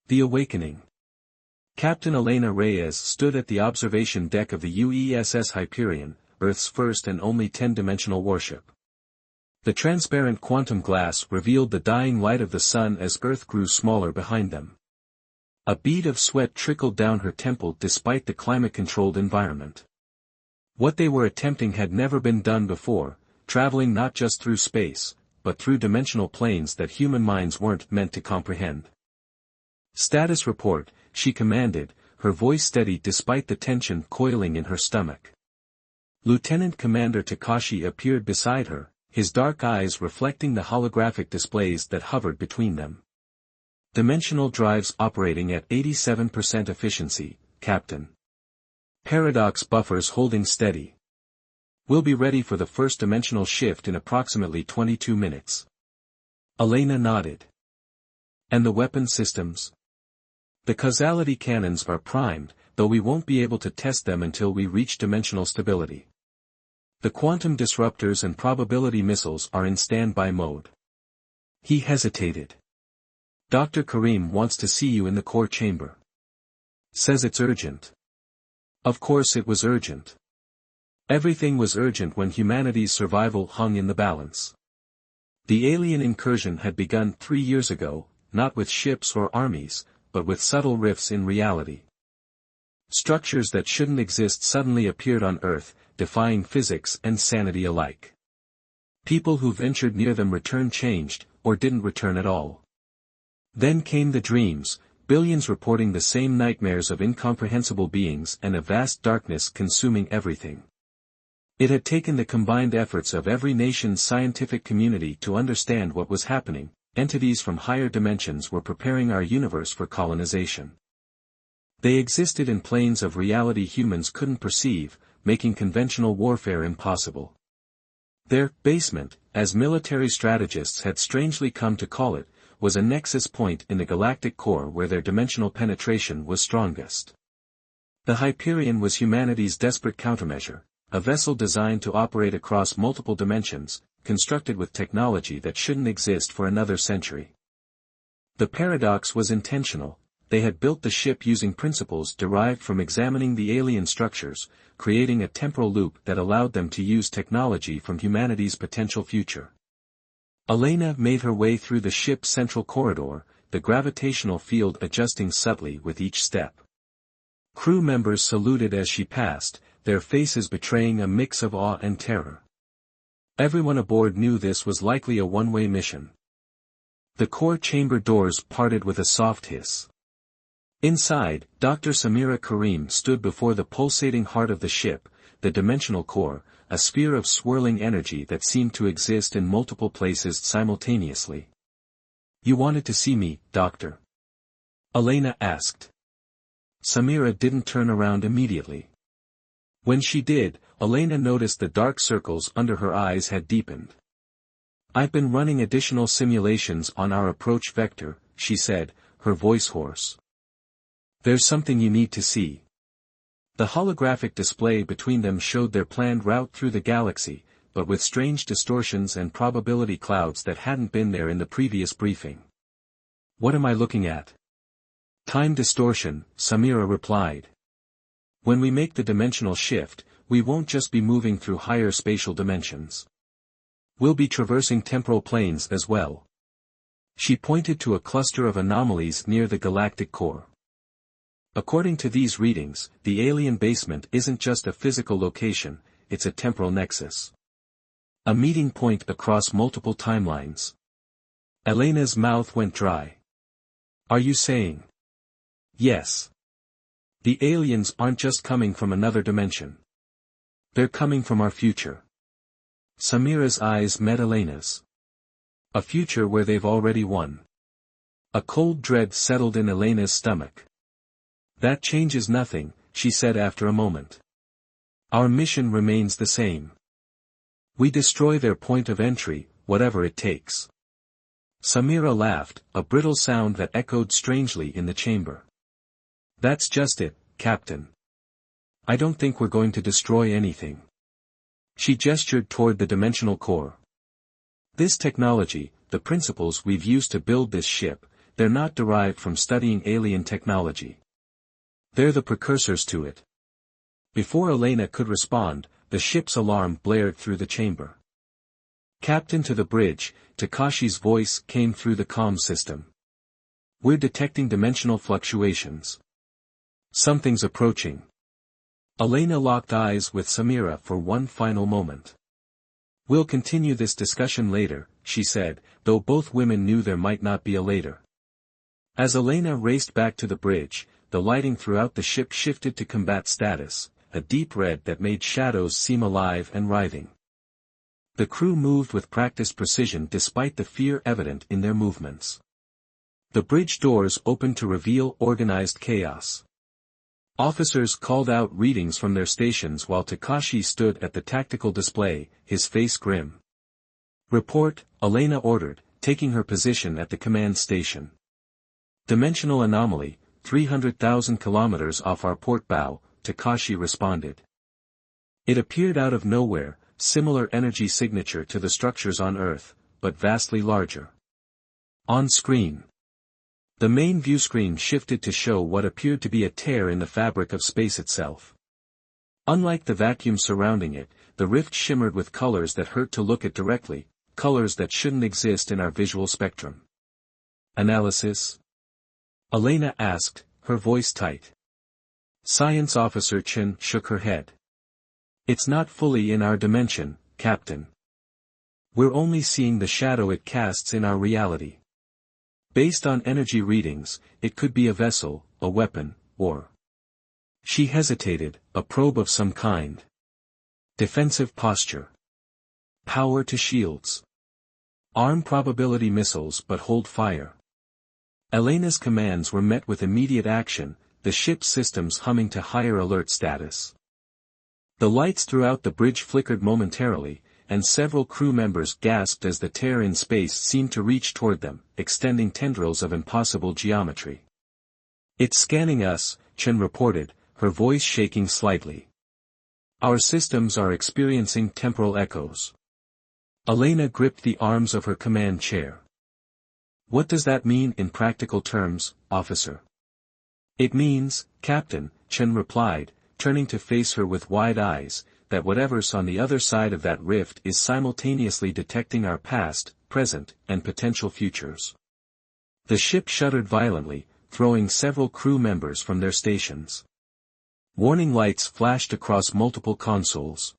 The Awakening. Captain Elena Reyes stood at the observation deck of the UESS Hyperion, Earth's first and only 10-dimensional warship. The transparent quantum glass revealed the dying light of the sun as Earth grew smaller behind them. A bead of sweat trickled down her temple despite the climate-controlled environment. What they were attempting had never been done before, traveling not just through space, but through dimensional planes that human minds weren't meant to comprehend. "Status report," she commanded, her voice steady despite the tension coiling in her stomach. Lieutenant Commander Takashi appeared beside her, his dark eyes reflecting the holographic displays that hovered between them. "Dimensional drives operating at 87% efficiency, Captain. Paradox buffers holding steady. We'll be ready for the first dimensional shift in approximately 22 minutes. Elena nodded. "And the weapon systems?" "The causality cannons are primed, though we won't be able to test them until we reach dimensional stability. The quantum disruptors and probability missiles are in standby mode." He hesitated. "Dr. Karim wants to see you in the core chamber. Says it's urgent." Of course it was urgent. Everything was urgent when humanity's survival hung in the balance. The alien incursion had begun 3 years ago, not with ships or armies, but with subtle rifts in reality. Structures that shouldn't exist suddenly appeared on Earth, defying physics and sanity alike. People who ventured near them returned changed, or didn't return at all. Then came the dreams, billions reporting the same nightmares of incomprehensible beings and a vast darkness consuming everything. It had taken the combined efforts of every nation's scientific community to understand what was happening. Entities from higher dimensions were preparing our universe for colonization. They existed in planes of reality humans couldn't perceive, making conventional warfare impossible. Their basement, as military strategists had strangely come to call it, was a nexus point in the galactic core where their dimensional penetration was strongest. The Hyperion was humanity's desperate countermeasure, a vessel designed to operate across multiple dimensions, constructed with technology that shouldn't exist for another century. The paradox was intentional. They had built the ship using principles derived from examining the alien structures, creating a temporal loop that allowed them to use technology from humanity's potential future. Elena made her way through the ship's central corridor, the gravitational field adjusting subtly with each step. Crew members saluted as she passed, their faces betraying a mix of awe and terror. Everyone aboard knew this was likely a one-way mission. The core chamber doors parted with a soft hiss. Inside, Dr. Samira Karim stood before the pulsating heart of the ship, the dimensional core, a sphere of swirling energy that seemed to exist in multiple places simultaneously. "You wanted to see me, Doctor?" Elena asked. Samira didn't turn around immediately. When she did, Elena noticed the dark circles under her eyes had deepened. "I've been running additional simulations on our approach vector," she said, her voice hoarse. "There's something you need to see." The holographic display between them showed their planned route through the galaxy, but with strange distortions and probability clouds that hadn't been there in the previous briefing. "What am I looking at?" "Time distortion," Samira replied. "When we make the dimensional shift, we won't just be moving through higher spatial dimensions. We'll be traversing temporal planes as well." She pointed to a cluster of anomalies near the galactic core. "According to these readings, the alien basement isn't just a physical location, it's a temporal nexus. A meeting point across multiple timelines." Elena's mouth went dry. "Are you saying?" "Yes. The aliens aren't just coming from another dimension. They're coming from our future." Samira's eyes met Elena's. "A future where they've already won." A cold dread settled in Elena's stomach. "That changes nothing," she said after a moment. "Our mission remains the same. We destroy their point of entry, whatever it takes." Samira laughed, a brittle sound that echoed strangely in the chamber. "That's just it, Captain. I don't think we're going to destroy anything." She gestured toward the dimensional core. "This technology, the principles we've used to build this ship, they're not derived from studying alien technology. They're the precursors to it. Before Elena could respond, the ship's alarm blared through the chamber. Captain to the bridge, Takashi's voice came through the comm system. We're detecting dimensional fluctuations. Something's approaching. Elena locked eyes with Samira for one final moment. We'll continue this discussion later, she said, though both women knew there might not be a later. As Elena raced back to the bridge, the lighting throughout the ship shifted to combat status, a deep red that made shadows seem alive and writhing. The crew moved with practiced precision despite the fear evident in their movements. The bridge doors opened to reveal organized chaos. Officers called out readings from their stations while Takashi stood at the tactical display, his face grim. Report, Elena ordered, taking her position at the command station. Dimensional anomaly, 300,000 kilometers off our port bow, Takashi responded. It appeared out of nowhere, similar energy signature to the structures on Earth, but vastly larger. On screen. The main viewscreen shifted to show what appeared to be a tear in the fabric of space itself. Unlike the vacuum surrounding it, the rift shimmered with colors that hurt to look at directly, colors that shouldn't exist in our visual spectrum. Analysis? Elena asked, her voice tight. Science Officer Chen shook her head. It's not fully in our dimension, Captain. We're only seeing the shadow it casts in our reality. Based on energy readings, it could be a vessel, a weapon, or... She hesitated, a probe of some kind. Defensive posture. Power to shields. Arm probability missiles but hold fire. Elena's commands were met with immediate action, the ship's systems humming to higher alert status. The lights throughout the bridge flickered momentarily, and several crew members gasped as the tear in space seemed to reach toward them, extending tendrils of impossible geometry. It's scanning us, Chen reported, her voice shaking slightly. Our systems are experiencing temporal echoes. Elena gripped the arms of her command chair. What does that mean in practical terms, officer? It means, Captain, Chen replied, turning to face her with wide eyes, that whatever's on the other side of that rift is simultaneously detecting our past, present, and potential futures. The ship shuddered violently, throwing several crew members from their stations. Warning lights flashed across multiple consoles.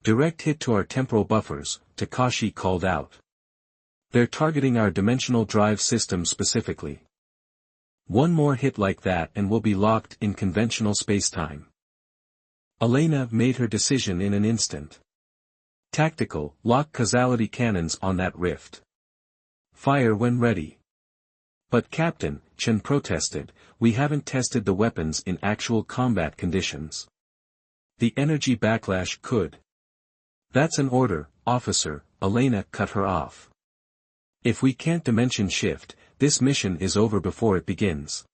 Direct hit to our temporal buffers, Takashi called out. They're targeting our dimensional drive system specifically. One more hit like that and we'll be locked in conventional spacetime. Elena made her decision in an instant. Tactical, lock causality cannons on that rift. Fire when ready. But Captain, Chen protested, we haven't tested the weapons in actual combat conditions. The energy backlash could. That's an order, officer, Elena cut her off. If we can't dimension shift, this mission is over before it begins.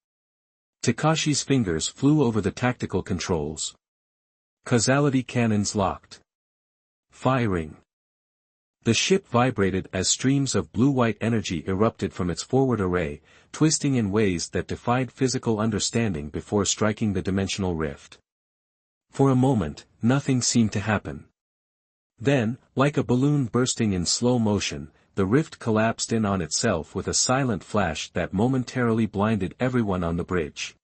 Takashi's fingers flew over the tactical controls. Causality cannons locked. Firing. The ship vibrated as streams of blue-white energy erupted from its forward array, twisting in ways that defied physical understanding before striking the dimensional rift. For a moment, nothing seemed to happen. Then, like a balloon bursting in slow motion, the rift collapsed in on itself with a silent flash that momentarily blinded everyone on the bridge.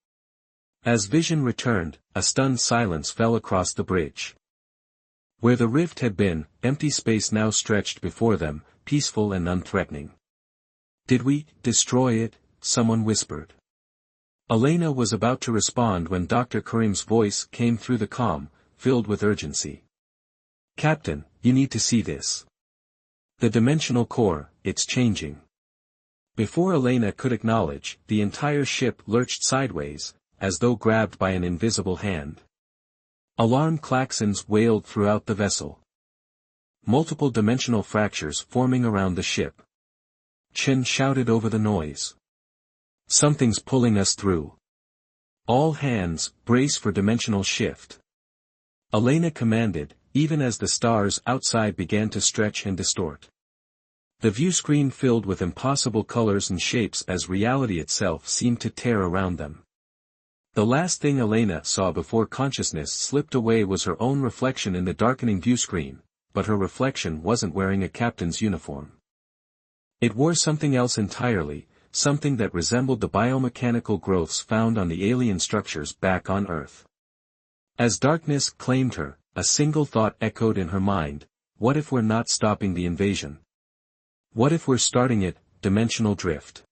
As vision returned, a stunned silence fell across the bridge. Where the rift had been, empty space now stretched before them, peaceful and unthreatening. Did we destroy it? Someone whispered. Elena was about to respond when Dr. Karim's voice came through the comm, filled with urgency. Captain, you need to see this. The dimensional core, it's changing. Before Elena could acknowledge, the entire ship lurched sideways, as though grabbed by an invisible hand. Alarm klaxons wailed throughout the vessel. Multiple dimensional fractures forming around the ship. Chen shouted over the noise. Something's pulling us through. All hands, brace for dimensional shift. Elena commanded, even as the stars outside began to stretch and distort. The view screen filled with impossible colors and shapes as reality itself seemed to tear around them. The last thing Elena saw before consciousness slipped away was her own reflection in the darkening view screen, but her reflection wasn't wearing a captain's uniform. It wore something else entirely, something that resembled the biomechanical growths found on the alien structures back on Earth. As darkness claimed her, a single thought echoed in her mind: what if we're not stopping the invasion? What if we're starting it? Dimensional drift.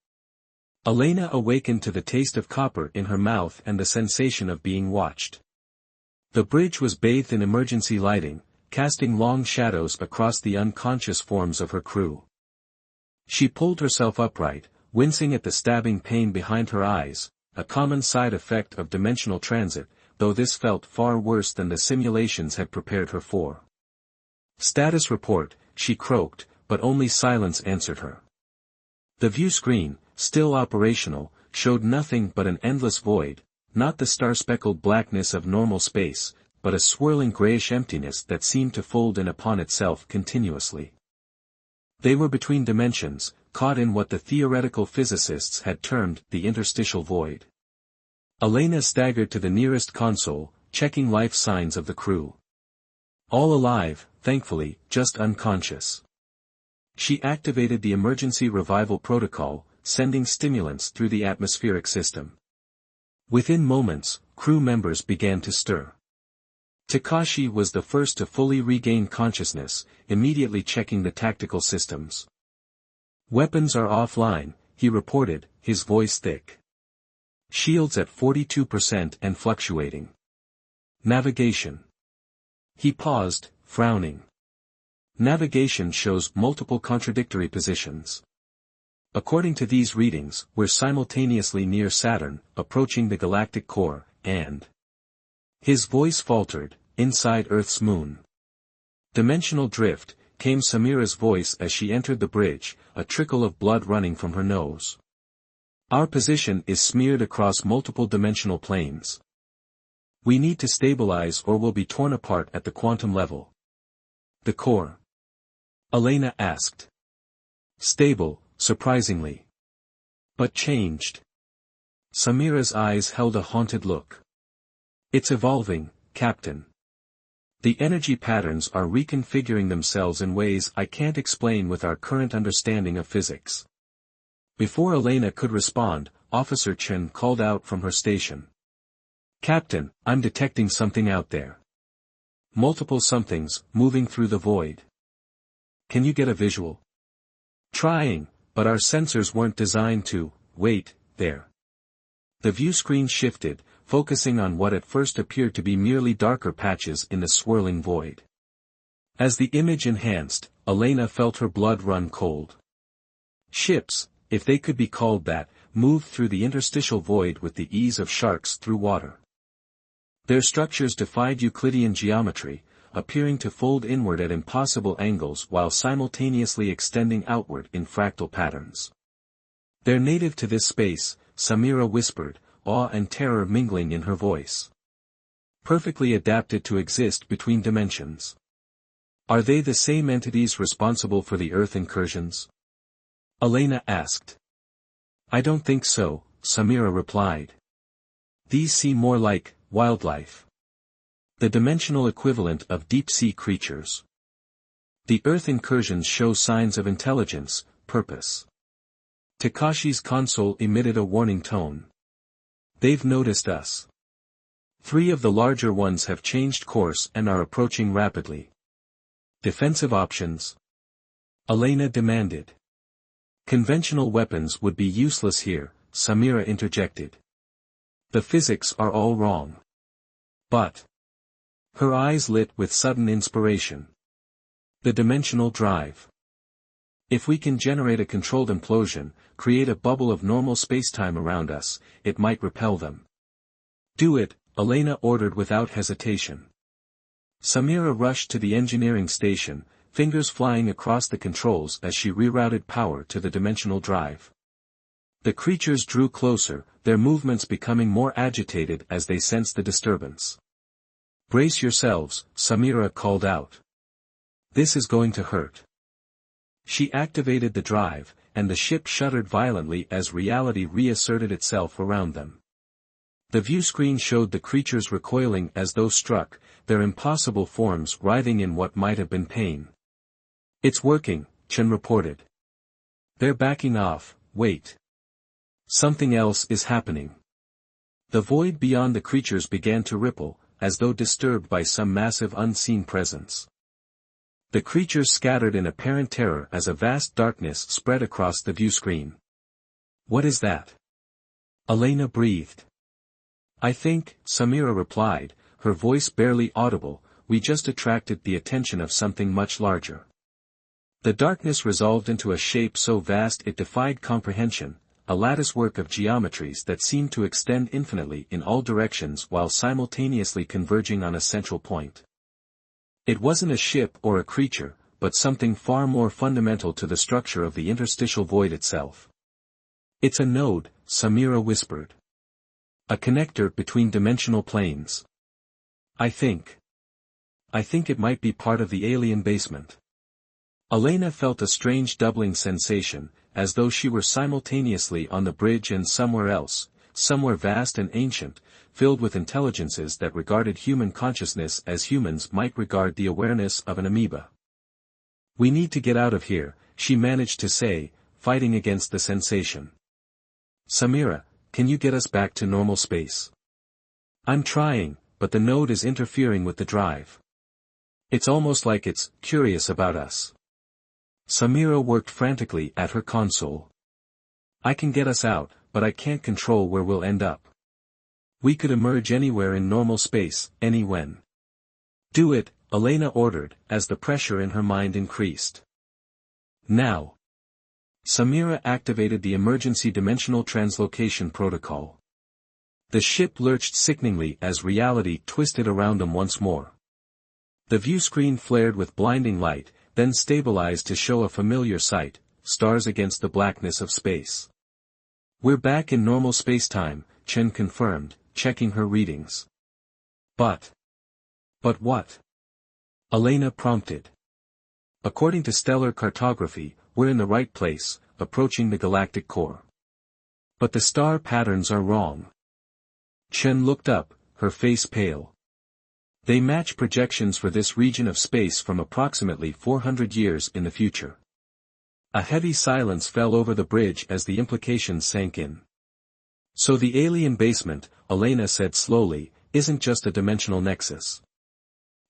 Elena awakened to the taste of copper in her mouth and the sensation of being watched. The bridge was bathed in emergency lighting, casting long shadows across the unconscious forms of her crew. She pulled herself upright, wincing at the stabbing pain behind her eyes, a common side effect of dimensional transit, though this felt far worse than the simulations had prepared her for. "Status report," she croaked, but only silence answered her. The view screen, still operational, showed nothing but an endless void, not the star-speckled blackness of normal space, but a swirling grayish emptiness that seemed to fold in upon itself continuously. They were between dimensions, caught in what the theoretical physicists had termed the interstitial void. Elena staggered to the nearest console, checking life signs of the crew. All alive, thankfully, just unconscious. She activated the emergency revival protocol, sending stimulants through the atmospheric system. Within moments, crew members began to stir. Takashi was the first to fully regain consciousness, immediately checking the tactical systems. "Weapons are offline," he reported, his voice thick. "Shields at 42% and fluctuating. Navigation." He paused, frowning. Navigation shows multiple contradictory positions. According to these readings, we're simultaneously near Saturn, approaching the galactic core, and... His voice faltered, inside Earth's moon. "Dimensional drift," came Samira's voice as she entered the bridge, a trickle of blood running from her nose. "Our position is smeared across multiple dimensional planes. We need to stabilize or we'll be torn apart at the quantum level." "The core?" Elena asked. "Stable, surprisingly. But changed." Samira's eyes held a haunted look. "It's evolving, Captain. The energy patterns are reconfiguring themselves in ways I can't explain with our current understanding of physics." Before Elena could respond, Officer Chen called out from her station. "Captain, I'm detecting something out there. Multiple somethings, moving through the void. Can you get a visual?" "Trying, but our sensors weren't designed to, wait, there." The view screen shifted, focusing on what at first appeared to be merely darker patches in the swirling void. As the image enhanced, Elena felt her blood run cold. Ships, if they could be called that, moved through the interstitial void with the ease of sharks through water. Their structures defied Euclidean geometry, appearing to fold inward at impossible angles while simultaneously extending outward in fractal patterns. "They're native to this space," Samira whispered, awe and terror mingling in her voice. "Perfectly adapted to exist between dimensions. Are they the same entities responsible for the Earth incursions?" Elena asked. "I don't think so," Samira replied. "These seem more like wildlife. The dimensional equivalent of deep-sea creatures. The Earth incursions show signs of intelligence, purpose." Takashi's console emitted a warning tone. "They've noticed us. 3 of the larger ones have changed course and are approaching rapidly." "Defensive options?" Elena demanded. "Conventional weapons would be useless here," Samira interjected. "The physics are all wrong." "But..." Her eyes lit with sudden inspiration. "The dimensional drive. If we can generate a controlled implosion, create a bubble of normal spacetime around us, it might repel them." "Do it," Elena ordered without hesitation. Samira rushed to the engineering station, fingers flying across the controls as she rerouted power to the dimensional drive. The creatures drew closer, their movements becoming more agitated as they sensed the disturbance. "Brace yourselves," Samira called out. "This is going to hurt." She activated the drive, and the ship shuddered violently as reality reasserted itself around them. The view screen showed the creatures recoiling as though struck, their impossible forms writhing in what might have been pain. "It's working," Chen reported. "They're backing off, wait. Something else is happening." The void beyond the creatures began to ripple, as though disturbed by some massive unseen presence. The creatures scattered in apparent terror as a vast darkness spread across the view screen. "What is that?" Elena breathed. "I think," Samira replied, her voice barely audible, "we just attracted the attention of something much larger." The darkness resolved into a shape so vast it defied comprehension, a latticework of geometries that seemed to extend infinitely in all directions while simultaneously converging on a central point. It wasn't a ship or a creature, but something far more fundamental to the structure of the interstitial void itself. "It's a node," Samira whispered. "A connector between dimensional planes. I think it might be part of the alien basement." Elena felt a strange doubling sensation, as though she were simultaneously on the bridge and somewhere else, somewhere vast and ancient, filled with intelligences that regarded human consciousness as humans might regard the awareness of an amoeba. "We need to get out of here," she managed to say, fighting against the sensation. "Samira, can you get us back to normal space?" "I'm trying, but the node is interfering with the drive. It's almost like it's curious about us." Samira worked frantically at her console. "I can get us out, but I can't control where we'll end up. We could emerge anywhere in normal space, any when." "Do it," Elena ordered, as the pressure in her mind increased. "Now." Samira activated the emergency dimensional translocation protocol. The ship lurched sickeningly as reality twisted around them once more. The view screen flared with blinding light, then stabilized to show a familiar sight, stars against the blackness of space. "We're back in normal spacetime," Chen confirmed, checking her readings. But what?" Elena prompted. "According to stellar cartography, we're in the right place, approaching the galactic core. But the star patterns are wrong." Chen looked up, her face pale. "They match projections for this region of space from approximately 400 years in the future." A heavy silence fell over the bridge as the implications sank in. "So the alien basement," Elena said slowly, "isn't just a dimensional nexus.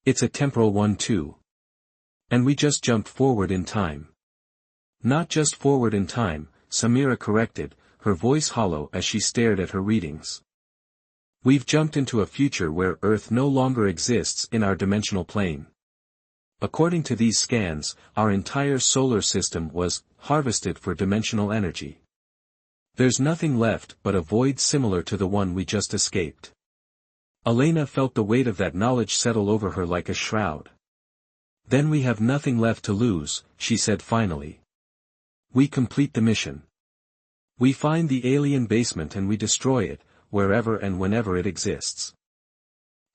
It's a temporal one too. And we just jumped forward in time." "Not just forward in time," Samira corrected, her voice hollow as she stared at her readings. "We've jumped into a future where Earth no longer exists in our dimensional plane. According to these scans, our entire solar system was harvested for dimensional energy. There's nothing left but a void similar to the one we just escaped." Elena felt the weight of that knowledge settle over her like a shroud. "Then we have nothing left to lose," she said finally. "We complete the mission. We find the alien basement and we destroy it, wherever and whenever it exists."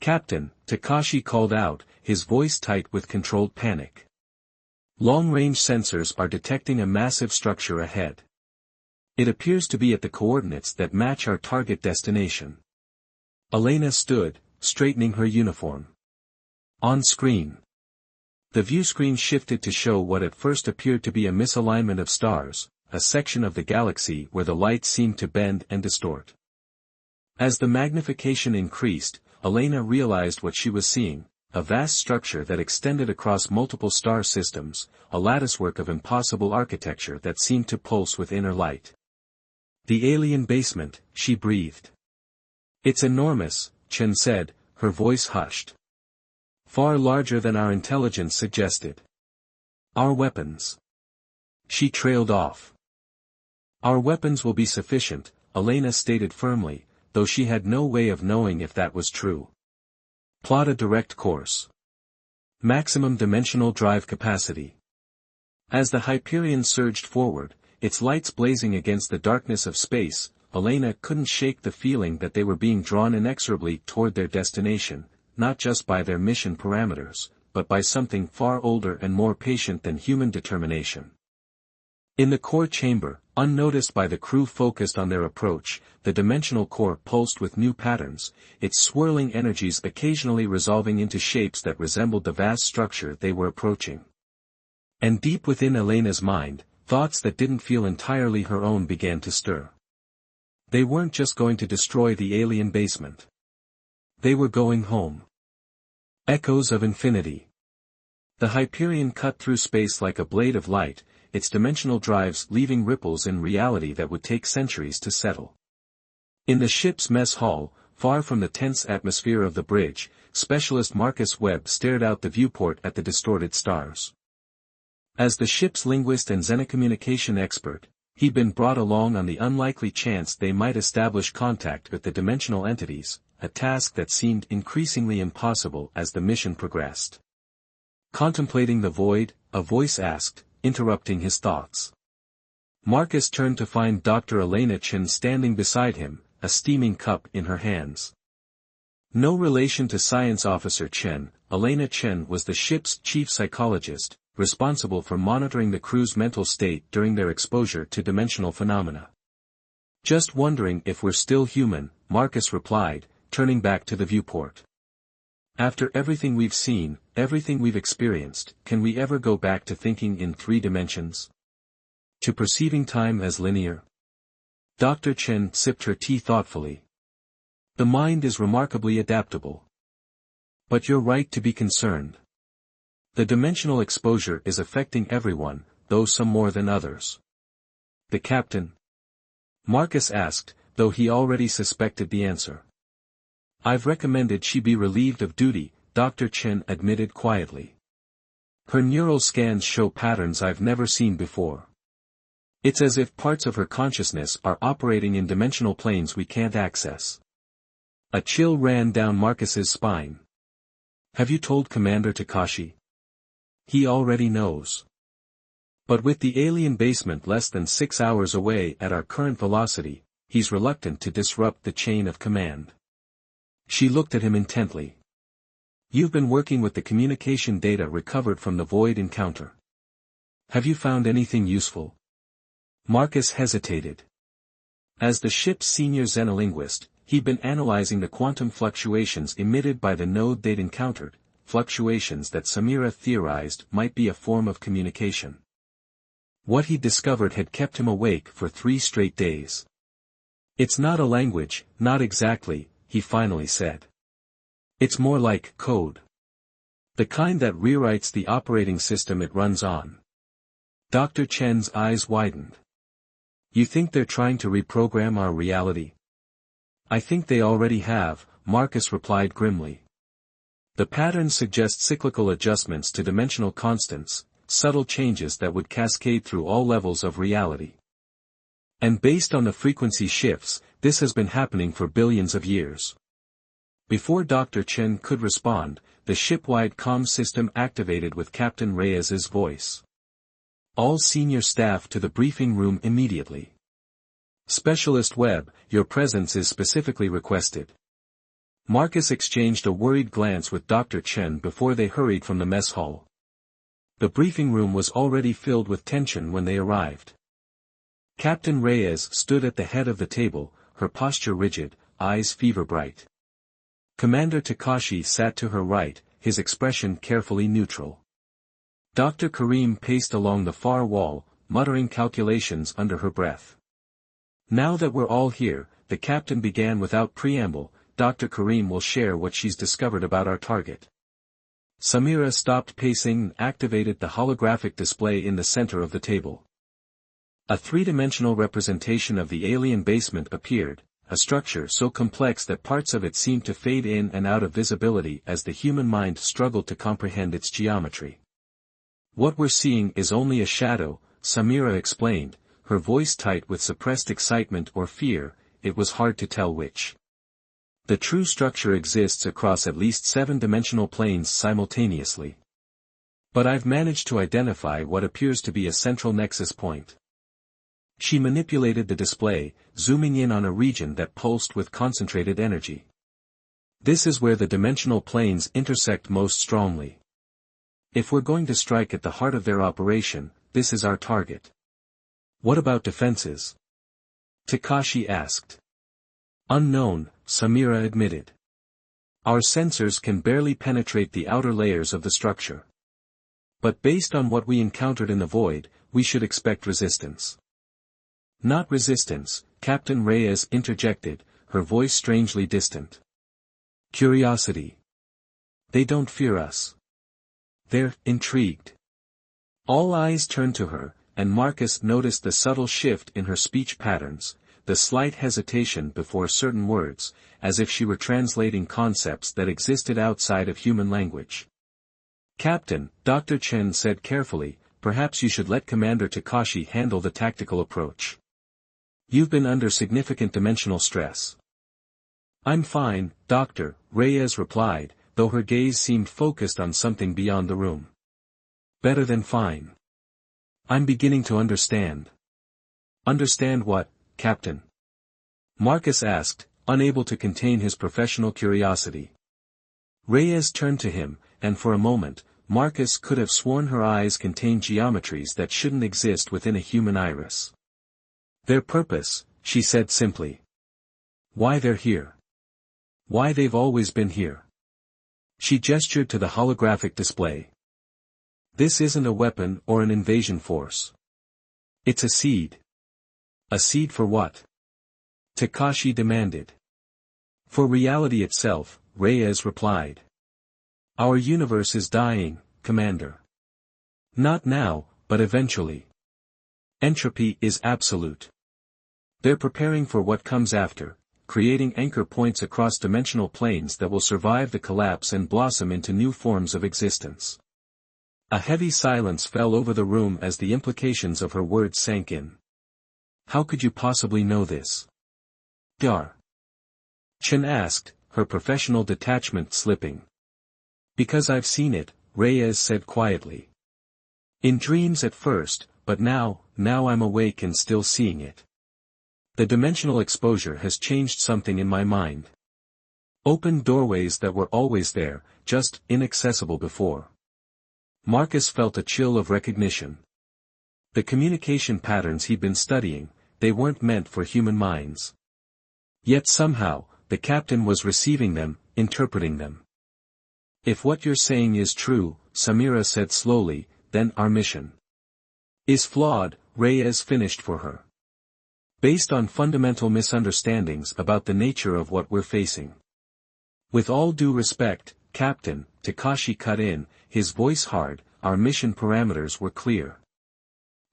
"Captain," Takashi called out, his voice tight with controlled panic. "Long-range sensors are detecting a massive structure ahead. It appears to be at the coordinates that match our target destination." Elena stood, straightening her uniform. On screen. The view screen shifted to show what at first appeared to be a misalignment of stars, a section of the galaxy where the light seemed to bend and distort. As the magnification increased, Elena realized what she was seeing, a vast structure that extended across multiple star systems, a latticework of impossible architecture that seemed to pulse with inner light. "The alien basement," she breathed. "It's enormous," Chen said, her voice hushed. "Far larger than our intelligence suggested. Our weapons." She trailed off. "Our weapons will be sufficient," Elena stated firmly, though she had no way of knowing if that was true. "Plot a direct course. Maximum dimensional drive capacity." As the Hyperion surged forward, its lights blazing against the darkness of space, Elena couldn't shake the feeling that they were being drawn inexorably toward their destination, not just by their mission parameters, but by something far older and more patient than human determination. In the core chamber, unnoticed by the crew focused on their approach, the dimensional core pulsed with new patterns, its swirling energies occasionally resolving into shapes that resembled the vast structure they were approaching. And deep within Elena's mind, thoughts that didn't feel entirely her own began to stir. They weren't just going to destroy the alien basement. They were going home. Echoes of infinity. The Hyperion cut through space like a blade of light, its dimensional drives leaving ripples in reality that would take centuries to settle. In the ship's mess hall, far from the tense atmosphere of the bridge, Specialist Marcus Webb stared out the viewport at the distorted stars. As the ship's linguist and xenocommunication expert, he'd been brought along on the unlikely chance they might establish contact with the dimensional entities, a task that seemed increasingly impossible as the mission progressed. Contemplating the void, a voice asked, interrupting his thoughts. Marcus turned to find Dr. Elena Chen standing beside him, a steaming cup in her hands. No relation to Science Officer Chen, Elena Chen was the ship's chief psychologist, responsible for monitoring the crew's mental state during their exposure to dimensional phenomena. Just wondering if we're still human, Marcus replied, turning back to the viewport. After everything we've seen, everything we've experienced, can we ever go back to thinking in 3 dimensions? To perceiving time as linear? Dr. Chen sipped her tea thoughtfully. The mind is remarkably adaptable. But you're right to be concerned. The dimensional exposure is affecting everyone, though some more than others. The captain? Marcus asked, though he already suspected the answer. I've recommended she be relieved of duty, Dr. Chen admitted quietly. Her neural scans show patterns I've never seen before. It's as if parts of her consciousness are operating in dimensional planes we can't access. A chill ran down Marcus's spine. Have you told Commander Takashi? He already knows. But with the alien basement less than 6 hours away at our current velocity, he's reluctant to disrupt the chain of command. She looked at him intently. You've been working with the communication data recovered from the void encounter. Have you found anything useful? Marcus hesitated. As the ship's senior xenolinguist, he'd been analyzing the quantum fluctuations emitted by the node they'd encountered, fluctuations that Samira theorized might be a form of communication. What he'd discovered had kept him awake for 3 straight days. It's not a language, not exactly, he finally said. It's more like code. The kind that rewrites the operating system it runs on. Dr. Chen's eyes widened. You think they're trying to reprogram our reality? I think they already have, Marcus replied grimly. The patterns suggest cyclical adjustments to dimensional constants, subtle changes that would cascade through all levels of reality. And based on the frequency shifts, this has been happening for billions of years. Before Dr. Chen could respond, the ship-wide comm system activated with Captain Reyes's voice. All senior staff to the briefing room immediately. Specialist Webb, your presence is specifically requested. Marcus exchanged a worried glance with Dr. Chen before they hurried from the mess hall. The briefing room was already filled with tension when they arrived. Captain Reyes stood at the head of the table, her posture rigid, eyes fever-bright. Commander Takashi sat to her right, his expression carefully neutral. Dr. Karim paced along the far wall, muttering calculations under her breath. Now that we're all here, the captain began without preamble, Dr. Karim will share what she's discovered about our target. Samira stopped pacing and activated the holographic display in the center of the table. A 3-dimensional representation of the alien basement appeared, a structure so complex that parts of it seemed to fade in and out of visibility as the human mind struggled to comprehend its geometry. What we're seeing is only a shadow, Samira explained, her voice tight with suppressed excitement or fear, it was hard to tell which. The true structure exists across at least 7-dimensional planes simultaneously. But I've managed to identify what appears to be a central nexus point. She manipulated the display, zooming in on a region that pulsed with concentrated energy. This is where the dimensional planes intersect most strongly. If we're going to strike at the heart of their operation, this is our target. What about defenses? Takashi asked. Unknown, Samira admitted. Our sensors can barely penetrate the outer layers of the structure. But based on what we encountered in the void, we should expect resistance. Not resistance, Captain Reyes interjected, her voice strangely distant. Curiosity. They don't fear us. They're intrigued. All eyes turned to her, and Marcus noticed the subtle shift in her speech patterns, the slight hesitation before certain words, as if she were translating concepts that existed outside of human language. Captain, Dr. Chen said carefully, perhaps you should let Commander Takashi handle the tactical approach. You've been under significant dimensional stress. I'm fine, Doctor, Reyes replied, though her gaze seemed focused on something beyond the room. Better than fine. I'm beginning to understand. Understand what, Captain? Marcus asked, unable to contain his professional curiosity. Reyes turned to him, and for a moment, Marcus could have sworn her eyes contained geometries that shouldn't exist within a human iris. Their purpose, she said simply. Why they're here. Why they've always been here. She gestured to the holographic display. This isn't a weapon or an invasion force. It's a seed. A seed for what? Takashi demanded. For reality itself, Reyes replied. Our universe is dying, Commander. Not now, but eventually. Entropy is absolute. They're preparing for what comes after, creating anchor points across dimensional planes that will survive the collapse and blossom into new forms of existence. A heavy silence fell over the room as the implications of her words sank in. How could you possibly know this? Dar. Chen asked, her professional detachment slipping. Because I've seen it, Reyes said quietly. In dreams at first, but now I'm awake and still seeing it. The dimensional exposure has changed something in my mind. Opened doorways that were always there, just inaccessible before. Marcus felt a chill of recognition. The communication patterns he'd been studying, they weren't meant for human minds. Yet somehow, the captain was receiving them, interpreting them. If what you're saying is true, Samira said slowly, then our mission is flawed, Reyes finished for her. Based on fundamental misunderstandings about the nature of what we're facing. With all due respect, Captain, Takashi cut in, his voice hard, our mission parameters were clear.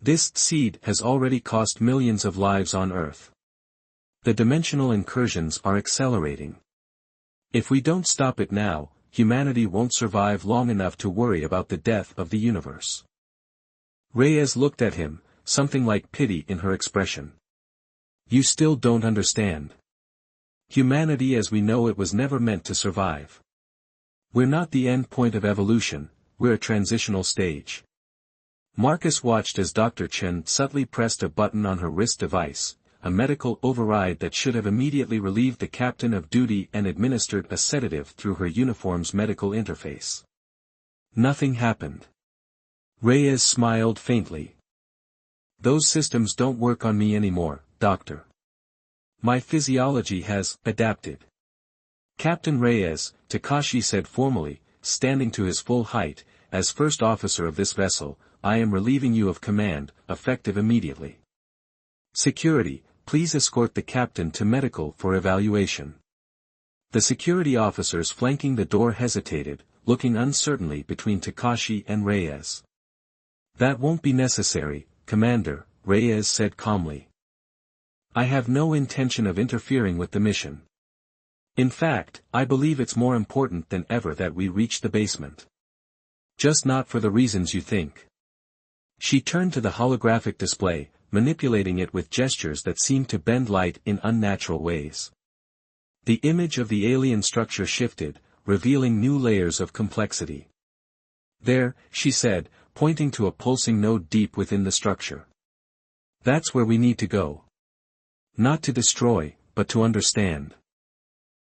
This seed has already cost millions of lives on Earth. The dimensional incursions are accelerating. If we don't stop it now, humanity won't survive long enough to worry about the death of the universe. Reyes looked at him, something like pity in her expression. You still don't understand. Humanity as we know it was never meant to survive. We're not the end point of evolution, we're a transitional stage. Marcus watched as Dr. Chen subtly pressed a button on her wrist device, a medical override that should have immediately relieved the captain of duty and administered a sedative through her uniform's medical interface. Nothing happened. Reyes smiled faintly. Those systems don't work on me anymore, Doctor. My physiology has adapted. Captain Reyes, Takashi said formally, standing to his full height, as first officer of this vessel, I am relieving you of command, effective immediately. Security, please escort the captain to medical for evaluation. The security officers flanking the door hesitated, looking uncertainly between Takashi and Reyes. That won't be necessary, Commander, Reyes said calmly. I have no intention of interfering with the mission. In fact, I believe it's more important than ever that we reach the basement. Just not for the reasons you think. She turned to the holographic display, manipulating it with gestures that seemed to bend light in unnatural ways. The image of the alien structure shifted, revealing new layers of complexity. There, she said, pointing to a pulsing node deep within the structure. That's where we need to go. Not to destroy, but to understand.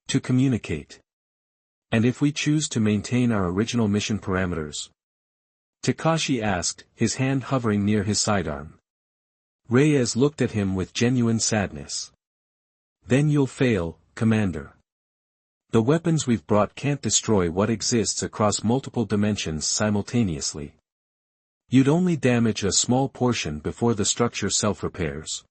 To communicate. And if we choose to maintain our original mission parameters? Takashi asked, his hand hovering near his sidearm. Reyes looked at him with genuine sadness. Then you'll fail, Commander. The weapons we've brought can't destroy what exists across multiple dimensions simultaneously. You'd only damage a small portion before the structure self-repairs.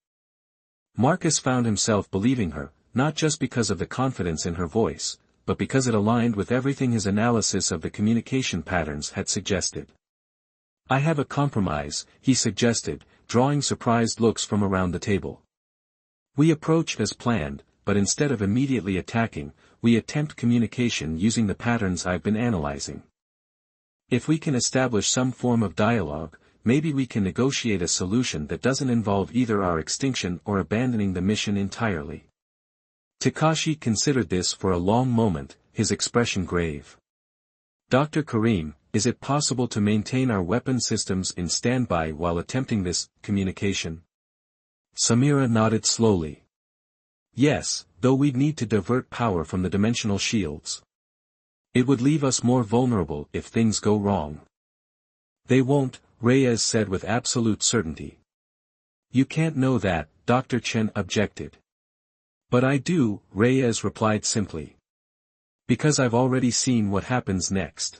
Marcus found himself believing her, not just because of the confidence in her voice, but because it aligned with everything his analysis of the communication patterns had suggested. I have a compromise, he suggested, drawing surprised looks from around the table. We approach as planned, but instead of immediately attacking, we attempt communication using the patterns I've been analyzing. If we can establish some form of dialogue, maybe we can negotiate a solution that doesn't involve either our extinction or abandoning the mission entirely. Takashi considered this for a long moment, his expression grave. Dr. Karim, is it possible to maintain our weapon systems in standby while attempting this communication? Samira nodded slowly. Yes, though we'd need to divert power from the dimensional shields. It would leave us more vulnerable if things go wrong. They won't, Reyes said with absolute certainty. You can't know that, Dr. Chen objected. But I do, Reyes replied simply. Because I've already seen what happens next.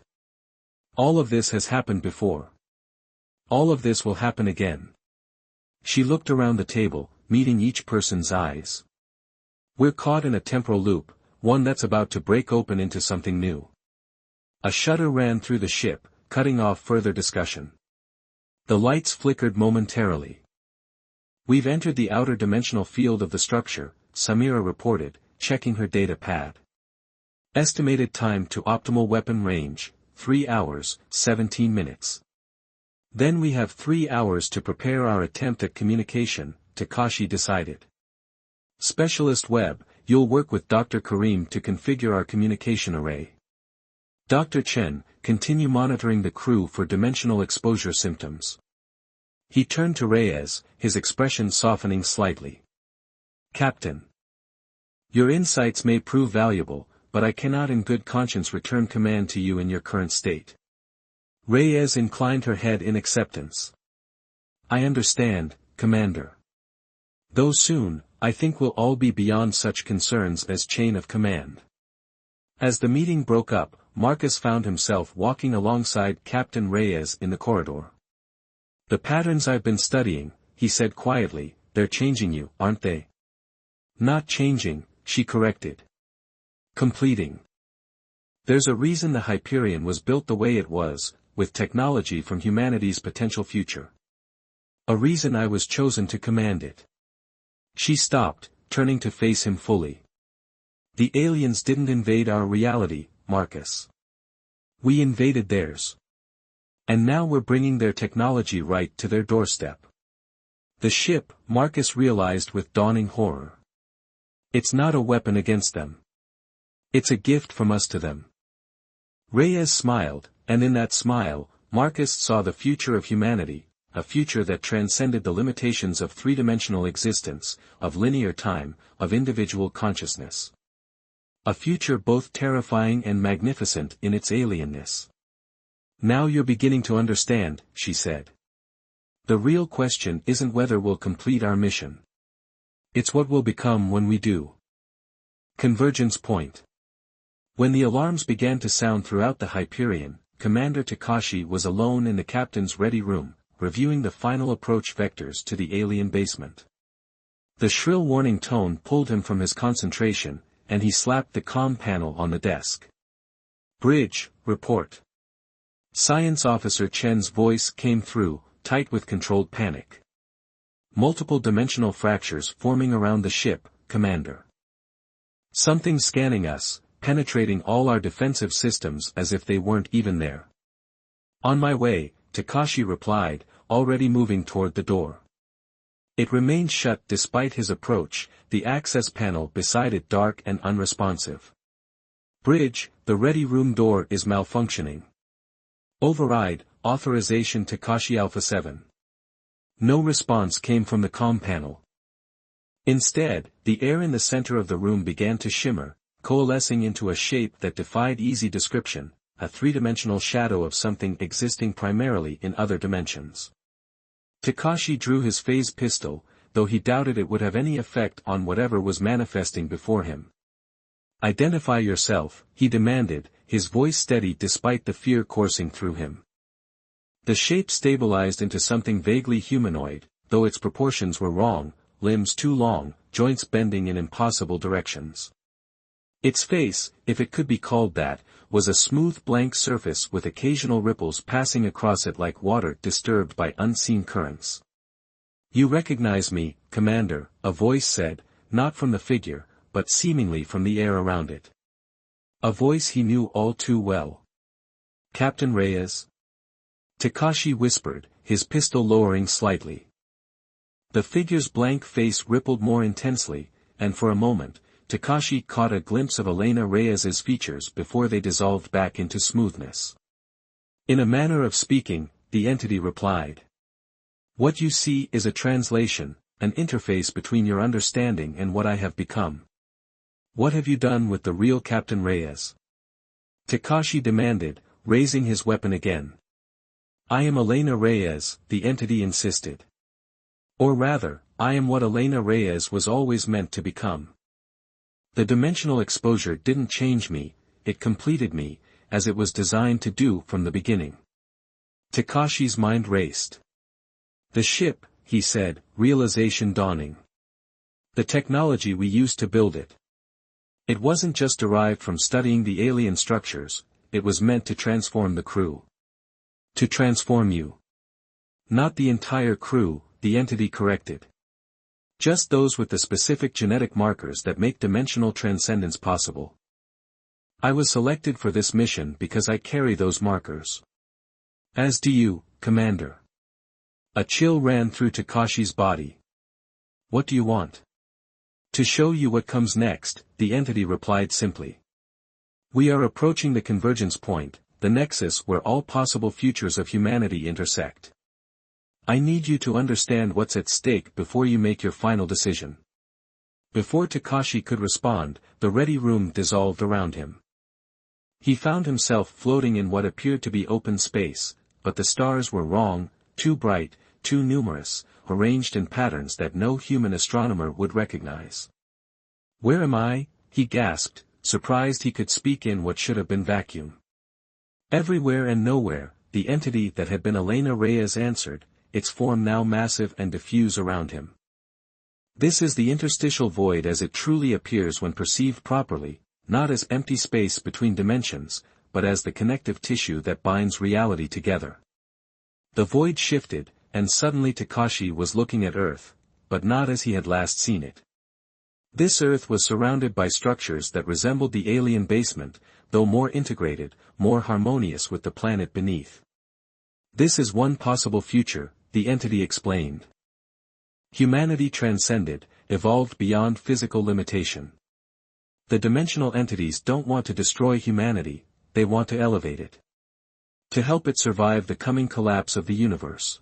All of this has happened before. All of this will happen again. She looked around the table, meeting each person's eyes. We're caught in a temporal loop, one that's about to break open into something new. A shudder ran through the ship, cutting off further discussion. The lights flickered momentarily. We've entered the outer dimensional field of the structure, Samira reported, checking her data pad. Estimated time to optimal weapon range, 3 hours, 17 minutes. Then we have 3 hours to prepare our attempt at communication, Takashi decided. Specialist Webb, you'll work with Dr. Karim to configure our communication array. Dr. Chen, continue monitoring the crew for dimensional exposure symptoms. He turned to Reyes, his expression softening slightly. Captain. Your insights may prove valuable, but I cannot in good conscience return command to you in your current state. Reyes inclined her head in acceptance. I understand, Commander. Though soon, I think we'll all be beyond such concerns as chain of command. As the meeting broke up, Marcus found himself walking alongside Captain Reyes in the corridor. The patterns I've been studying, he said quietly, they're changing you, aren't they? Not changing, she corrected. Completing. There's a reason the Hyperion was built the way it was, with technology from humanity's potential future. A reason I was chosen to command it. She stopped, turning to face him fully. The aliens didn't invade our reality, Marcus. We invaded theirs. And now we're bringing their technology right to their doorstep. The ship, Marcus realized with dawning horror. It's not a weapon against them. It's a gift from us to them. Reyes smiled, and in that smile, Marcus saw the future of humanity, a future that transcended the limitations of three-dimensional existence, of linear time, of individual consciousness. A future both terrifying and magnificent in its alienness. Now you're beginning to understand, she said. The real question isn't whether we'll complete our mission. It's what we'll become when we do. Convergence point. When the alarms began to sound throughout the Hyperion, Commander Takashi was alone in the captain's ready room, reviewing the final approach vectors to the alien basement. The shrill warning tone pulled him from his concentration, and he slapped the comm panel on the desk. Bridge, report. Science Officer Chen's voice came through, tight with controlled panic. Multiple dimensional fractures forming around the ship, Commander. Something scanning us, penetrating all our defensive systems as if they weren't even there. On my way, Takashi replied, already moving toward the door. It remained shut despite his approach, the access panel beside it dark and unresponsive. Bridge, the ready room door is malfunctioning. Override, authorization Takashi Alpha 7. No response came from the comm panel. Instead, the air in the center of the room began to shimmer, coalescing into a shape that defied easy description, a three-dimensional shadow of something existing primarily in other dimensions. Takashi drew his phase pistol, though he doubted it would have any effect on whatever was manifesting before him. "Identify yourself," he demanded, his voice steady despite the fear coursing through him. The shape stabilized into something vaguely humanoid, though its proportions were wrong, limbs too long, joints bending in impossible directions. Its face, if it could be called that, was a smooth blank surface with occasional ripples passing across it like water disturbed by unseen currents. "You recognize me, Commander," a voice said, not from the figure, but seemingly from the air around it. A voice he knew all too well. "Captain Reyes?" Takashi whispered, his pistol lowering slightly. The figure's blank face rippled more intensely, and for a moment, Takashi caught a glimpse of Elena Reyes's features before they dissolved back into smoothness. In a manner of speaking, the entity replied. "What you see is a translation, an interface between your understanding and what I have become. What have you done with the real Captain Reyes?" Takashi demanded, raising his weapon again. "I am Elena Reyes," the entity insisted. "Or rather, I am what Elena Reyes was always meant to become. The dimensional exposure didn't change me, it completed me, as it was designed to do from the beginning." Takashi's mind raced. "The ship," he said, realization dawning. "The technology we used to build it. It wasn't just derived from studying the alien structures, it was meant to transform the crew." "To transform you." "Not the entire crew," the entity corrected. "Just those with the specific genetic markers that make dimensional transcendence possible. I was selected for this mission because I carry those markers. As do you, Commander." A chill ran through Takashi's body. "What do you want?" "To show you what comes next," the entity replied simply. "We are approaching the convergence point, the nexus where all possible futures of humanity intersect. I need you to understand what's at stake before you make your final decision." Before Takashi could respond, the ready room dissolved around him. He found himself floating in what appeared to be open space, but the stars were wrong, too bright, too numerous, arranged in patterns that no human astronomer would recognize. "Where am I?" he gasped, surprised he could speak in what should have been vacuum. "Everywhere and nowhere," the entity that had been Elena Reyes answered, its form now massive and diffuse around him. "This is the interstitial void as it truly appears when perceived properly, not as empty space between dimensions, but as the connective tissue that binds reality together." The void shifted, and suddenly Takashi was looking at Earth, but not as he had last seen it. This Earth was surrounded by structures that resembled the alien basement, though more integrated, more harmonious with the planet beneath. "This is one possible future," the entity explained. "Humanity transcended, evolved beyond physical limitation. The dimensional entities don't want to destroy humanity, they want to elevate it. To help it survive the coming collapse of the universe."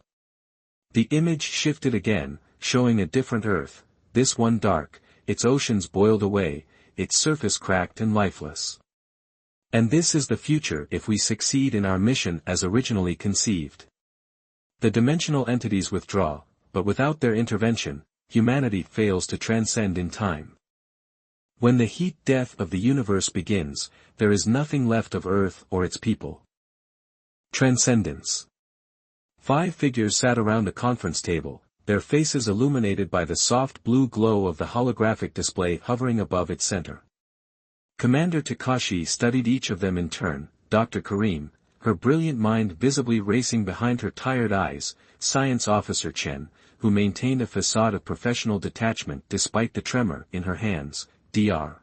The image shifted again, showing a different Earth, this one dark, its oceans boiled away, its surface cracked and lifeless. "And this is the future if we succeed in our mission as originally conceived. The dimensional entities withdraw, but without their intervention, humanity fails to transcend in time. When the heat death of the universe begins, there is nothing left of Earth or its people. Transcendence." 5 figures sat around a conference table, their faces illuminated by the soft blue glow of the holographic display hovering above its center. Commander Takashi studied each of them in turn, Dr. Kareem, her brilliant mind visibly racing behind her tired eyes, Science Officer Chen, who maintained a facade of professional detachment despite the tremor in her hands, Dr.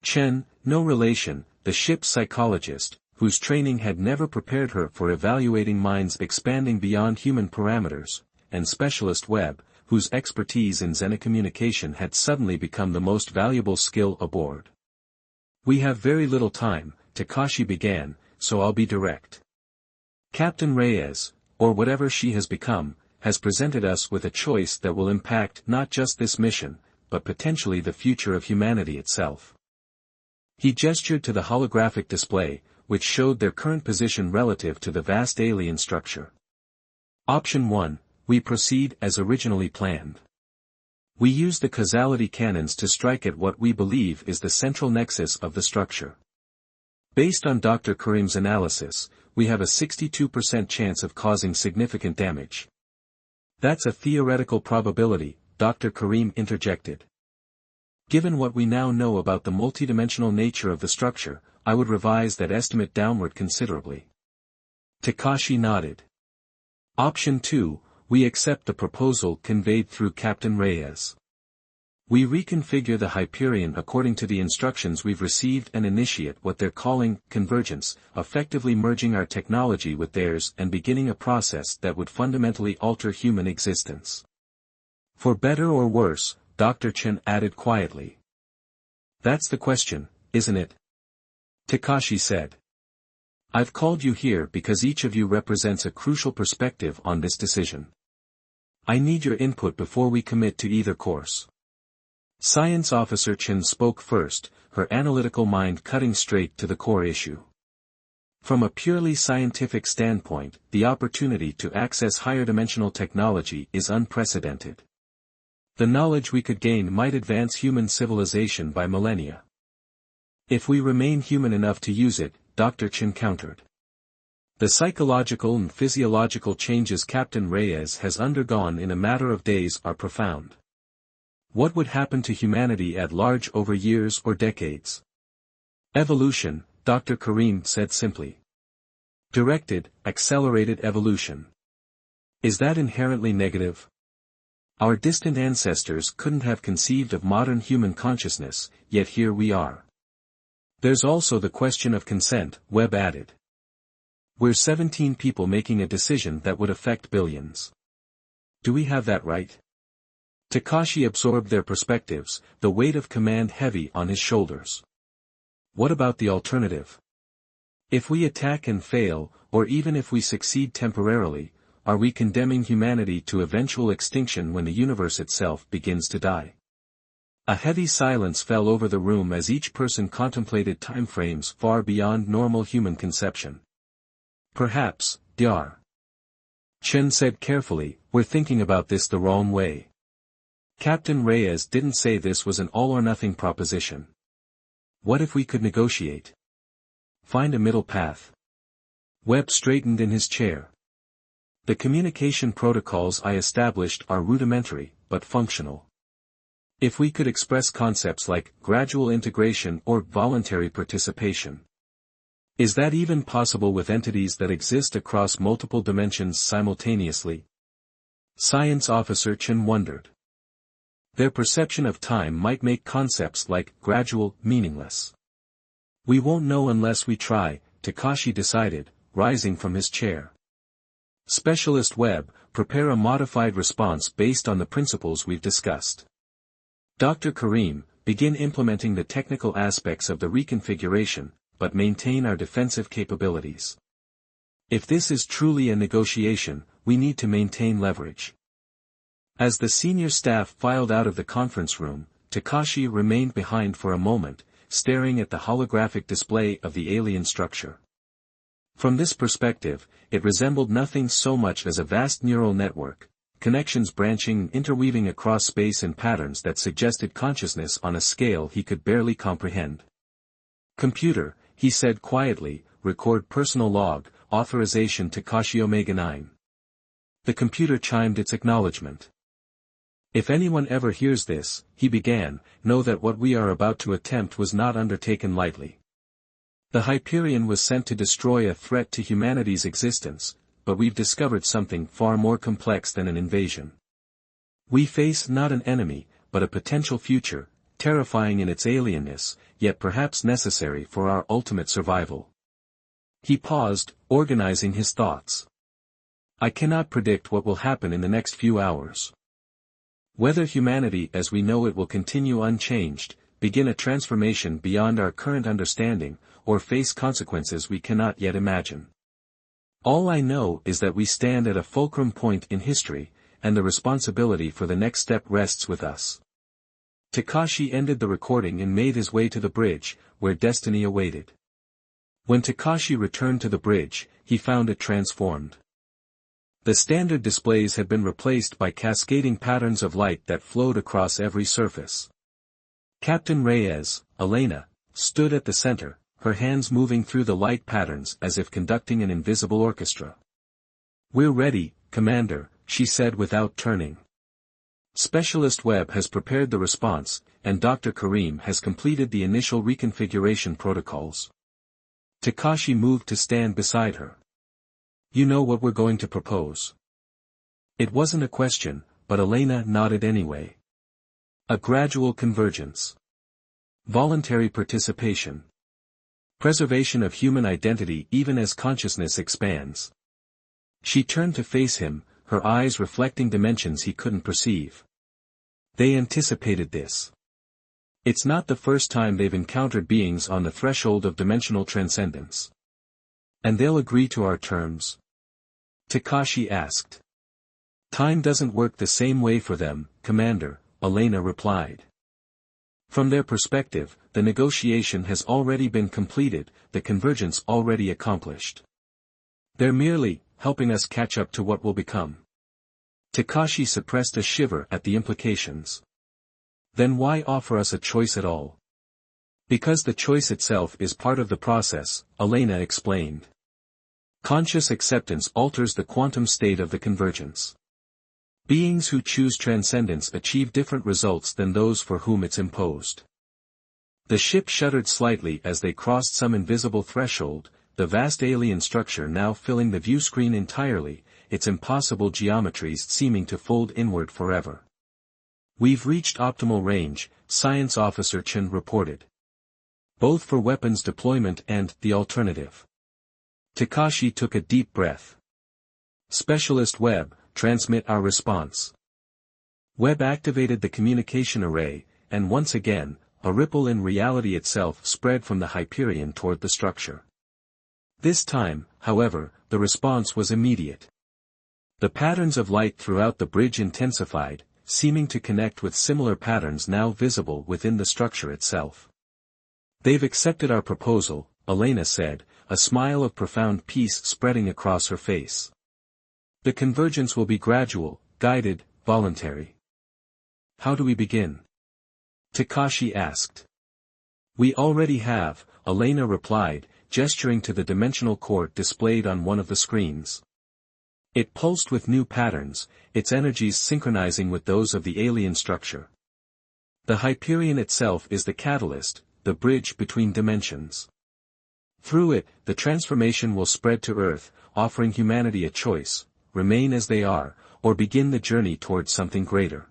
Chen, no relation, the ship's psychologist, whose training had never prepared her for evaluating minds expanding beyond human parameters, and Specialist Webb, whose expertise in xenocommunication had suddenly become the most valuable skill aboard. "We have very little time," Takashi began, "so I'll be direct. Captain Reyes, or whatever she has become, has presented us with a choice that will impact not just this mission, but potentially the future of humanity itself." He gestured to the holographic display, which showed their current position relative to the vast alien structure. "Option 1, we proceed as originally planned. We use the causality canons to strike at what we believe is the central nexus of the structure. Based on Dr. Karim's analysis, we have a 62% chance of causing significant damage. That's a theoretical probability, Dr. Karim interjected. Given what we now know about the multidimensional nature of the structure, I would revise that estimate downward considerably. Takashi nodded. Option 2, we accept the proposal conveyed through Captain Reyes. We reconfigure the Hyperion according to the instructions we've received and initiate what they're calling convergence, effectively merging our technology with theirs and beginning a process that would fundamentally alter human existence. For better or worse, Dr. Chen added quietly. That's the question, isn't it? Takashi said. I've called you here because each of you represents a crucial perspective on this decision. I need your input before we commit to either course. Science Officer Chen spoke first, her analytical mind cutting straight to the core issue. From a purely scientific standpoint, the opportunity to access higher dimensional technology is unprecedented. The knowledge we could gain might advance human civilization by millennia. If we remain human enough to use it, Dr. Chen countered. The psychological and physiological changes Captain Reyes has undergone in a matter of days are profound. What would happen to humanity at large over years or decades? Evolution, Dr. Karim said simply. Directed, accelerated evolution. Is that inherently negative? Our distant ancestors couldn't have conceived of modern human consciousness, yet here we are. There's also the question of consent, Webb added. We're 17 people making a decision that would affect billions. Do we have that right? Takashi absorbed their perspectives, the weight of command heavy on his shoulders. What about the alternative? If we attack and fail, or even if we succeed temporarily, are we condemning humanity to eventual extinction when the universe itself begins to die? A heavy silence fell over the room as each person contemplated timeframes far beyond normal human conception. Perhaps, Dr. Chen said carefully, we're thinking about this the wrong way. Captain Reyes didn't say this was an all-or-nothing proposition. What if we could negotiate? Find a middle path. Webb straightened in his chair. The communication protocols I established are rudimentary, but functional. If we could express concepts like gradual integration or voluntary participation. Is that even possible with entities that exist across multiple dimensions simultaneously? Science Officer Chen wondered. Their perception of time might make concepts like gradual meaningless. We won't know unless we try, Takashi decided, rising from his chair. Specialist Webb, prepare a modified response based on the principles we've discussed. Dr. Karim, begin implementing the technical aspects of the reconfiguration, but maintain our defensive capabilities. If this is truly a negotiation, we need to maintain leverage. As the senior staff filed out of the conference room, Takashi remained behind for a moment, staring at the holographic display of the alien structure. From this perspective, it resembled nothing so much as a vast neural network, connections branching and interweaving across space in patterns that suggested consciousness on a scale he could barely comprehend. Computer, he said quietly, record personal log, authorization Takashi Omega 9. The computer chimed its acknowledgement. If anyone ever hears this, he began, know that what we are about to attempt was not undertaken lightly. The Hyperion was sent to destroy a threat to humanity's existence, but we've discovered something far more complex than an invasion. We face not an enemy, but a potential future, terrifying in its alienness, yet perhaps necessary for our ultimate survival. He paused, organizing his thoughts. I cannot predict what will happen in the next few hours. Whether humanity as we know it will continue unchanged, begin a transformation beyond our current understanding, or face consequences we cannot yet imagine. All I know is that we stand at a fulcrum point in history, and the responsibility for the next step rests with us. Takashi ended the recording and made his way to the bridge, where destiny awaited. When Takashi returned to the bridge, he found it transformed. The standard displays had been replaced by cascading patterns of light that flowed across every surface. Captain Reyes, Elena, stood at the center, her hands moving through the light patterns as if conducting an invisible orchestra. "We're ready, Commander," she said without turning. Specialist Webb has prepared the response, and Dr. Karim has completed the initial reconfiguration protocols. Takashi moved to stand beside her. "You know what we're going to propose." It wasn't a question, but Elena nodded anyway. A gradual convergence. Voluntary participation. Preservation of human identity even as consciousness expands. She turned to face him, her eyes reflecting dimensions he couldn't perceive. They anticipated this. It's not the first time they've encountered beings on the threshold of dimensional transcendence. "And they'll agree to our terms?" Takashi asked. "Time doesn't work the same way for them, Commander," Elena replied. "From their perspective, the negotiation has already been completed, the convergence already accomplished. They're merely helping us catch up to what will become." Takashi suppressed a shiver at the implications. "Then why offer us a choice at all?" "Because the choice itself is part of the process," Elena explained. "Conscious acceptance alters the quantum state of the convergence. Beings who choose transcendence achieve different results than those for whom it's imposed." The ship shuddered slightly as they crossed some invisible threshold, the vast alien structure now filling the view screen entirely, its impossible geometries seeming to fold inward forever. "We've reached optimal range," Science Officer Chen reported. "Both for weapons deployment and the alternative." Takashi took a deep breath. "Specialist Webb, transmit our response." Webb activated the communication array, and once again, a ripple in reality itself spread from the Hyperion toward the structure. This time, however, the response was immediate. The patterns of light throughout the bridge intensified, seeming to connect with similar patterns now visible within the structure itself. "They've accepted our proposal," Elena said, a smile of profound peace spreading across her face. "The convergence will be gradual, guided, voluntary." "How do we begin?" Takashi asked. "We already have," Elena replied, gesturing to the dimensional court displayed on one of the screens. It pulsed with new patterns, its energies synchronizing with those of the alien structure. The Hyperion itself is the catalyst, the bridge between dimensions. Through it, the transformation will spread to Earth, offering humanity a choice: remain as they are, or begin the journey towards something greater.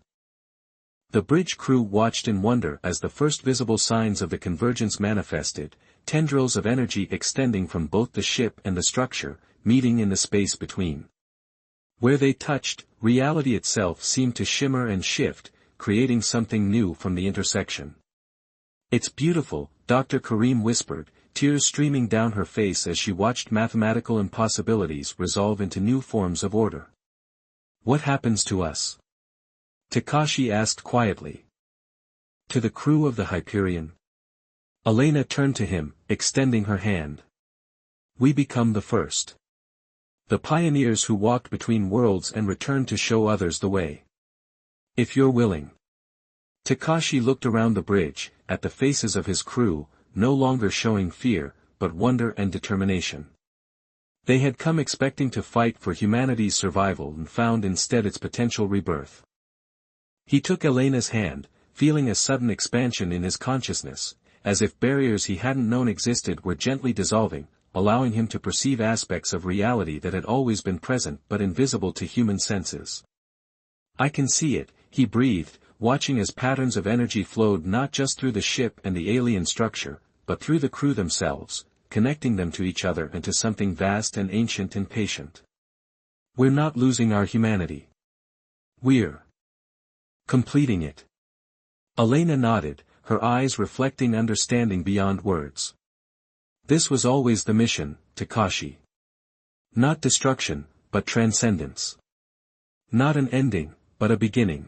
The bridge crew watched in wonder as the first visible signs of the convergence manifested, tendrils of energy extending from both the ship and the structure, meeting in the space between. Where they touched, reality itself seemed to shimmer and shift, creating something new from the intersection. "It's beautiful," Dr. Karim whispered, tears streaming down her face as she watched mathematical impossibilities resolve into new forms of order. "What happens to us?" Takashi asked quietly. "To the crew of the Hyperion?" Elena turned to him, extending her hand. "We become the first. The pioneers who walked between worlds and returned to show others the way. If you're willing." Takashi looked around the bridge, at the faces of his crew, no longer showing fear, but wonder and determination. They had come expecting to fight for humanity's survival and found instead its potential rebirth. He took Elena's hand, feeling a sudden expansion in his consciousness, as if barriers he hadn't known existed were gently dissolving, allowing him to perceive aspects of reality that had always been present but invisible to human senses. "I can see it," he breathed, watching as patterns of energy flowed not just through the ship and the alien structure, but through the crew themselves, connecting them to each other and to something vast and ancient and patient. "We're not losing our humanity. We're completing it." Elena nodded, her eyes reflecting understanding beyond words. "This was always the mission, Takashi. Not destruction, but transcendence. Not an ending, but a beginning."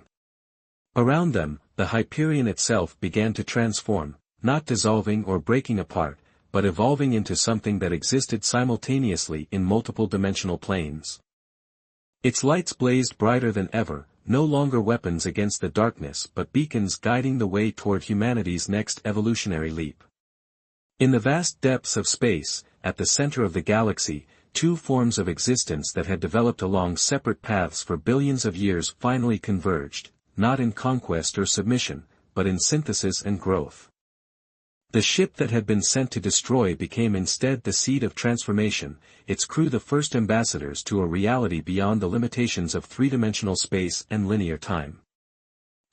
Around them, the Hyperion itself began to transform, not dissolving or breaking apart, but evolving into something that existed simultaneously in multiple dimensional planes. Its lights blazed brighter than ever, no longer weapons against the darkness but beacons guiding the way toward humanity's next evolutionary leap. In the vast depths of space, at the center of the galaxy, two forms of existence that had developed along separate paths for billions of years finally converged, not in conquest or submission, but in synthesis and growth. The ship that had been sent to destroy became instead the seed of transformation, its crew the first ambassadors to a reality beyond the limitations of three-dimensional space and linear time.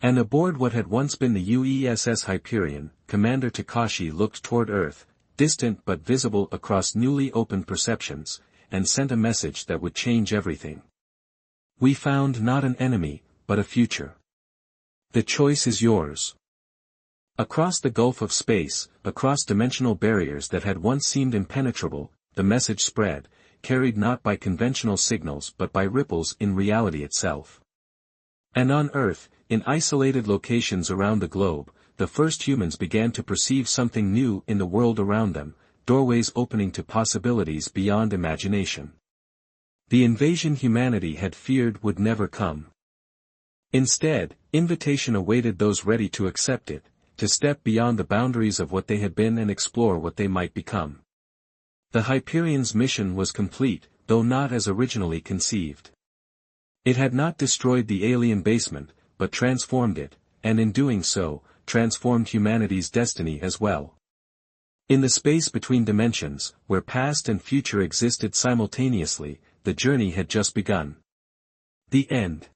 And aboard what had once been the UESS Hyperion, Commander Takashi looked toward Earth, distant but visible across newly opened perceptions, and sent a message that would change everything. We found not an enemy, but a future. The choice is yours. Across the gulf of space, across dimensional barriers that had once seemed impenetrable, the message spread, carried not by conventional signals but by ripples in reality itself. And on Earth, in isolated locations around the globe, the first humans began to perceive something new in the world around them, doorways opening to possibilities beyond imagination. The invasion humanity had feared would never come. Instead, invitation awaited those ready to accept it, to step beyond the boundaries of what they had been and explore what they might become. The Hyperion's mission was complete, though not as originally conceived. It had not destroyed the alien basement, but transformed it, and in doing so, transformed humanity's destiny as well. In the space between dimensions, where past and future existed simultaneously, the journey had just begun. The end.